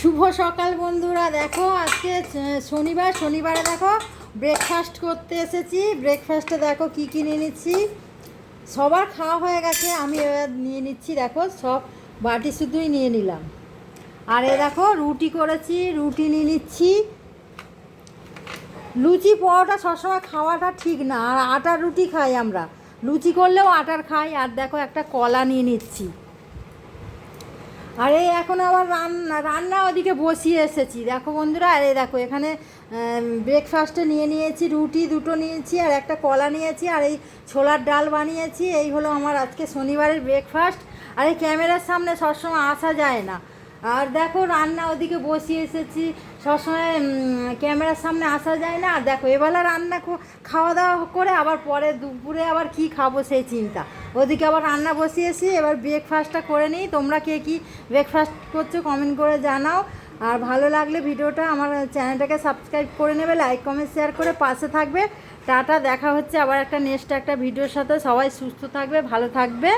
শুভ সকাল বন্ধুরা। দেখো আজকে শনিবারে দেখো ব্রেকফাস্ট করতে এসেছি। ব্রেকফাস্টে দেখো কি কি নিয়ে নিচ্ছি। সবার খাওয়া হয়ে গেছে, আমি এবার নিয়ে নিচ্ছি। দেখো সব বাটি শুধুই নিয়ে নিলাম। আর এ দেখো রুটি করেছি, রুটি নিয়ে নিচ্ছি। লুচি পরোটা সবসময় খাওয়াটা ঠিক না, আর আটার রুটি খাই আমরা। লুচি করলেও আটার খাই। আর দেখো একটা কলা নিয়ে নিচ্ছি। আর এই এখন আবার রান্না ওদিকে বসিয়ে এসেছি। দেখো বন্ধুরা, আর এই দেখো এখানে ব্রেকফাস্টে নিয়ে নিয়েছি, রুটি দুটো নিয়েছি আর একটা কলা নিয়েছি, আর এই ছোলার ডাল বানিয়েছি। এই হলো আমার আজকে শনিবারের ব্রেকফাস্ট। আর এই ক্যামেরার সামনে সবসময় আসা যায় না। আর দেখো রান্না ওদিকে বসিয়ে এসেছি। সবসময় ক্যামেরার সামনে আসা যায় না। আর দেখো এবেলা রান্না খাওয়া দাওয়া করে আবার পরে দুপুরে আবার কি খাবো সেই চিন্তা। ওদিকে আবার রান্না বসিয়েছি, এবার ব্রেকফাস্টটা করে নিই। তোমরা কে কি ব্রেকফাস্ট করছো কমেন্ট করে জানাও। আর ভালো লাগলে ভিডিওটা আমার চ্যানেলটাকে সাবস্ক্রাইব করে নেবে, লাইক কমেন্ট শেয়ার করে পাশে থাকবে। টাটা, দেখা হচ্ছে আবার একটা নেক্সট একটা ভিডিওর সাথে। সবাই সুস্থ থাকবে, ভালো থাকবে।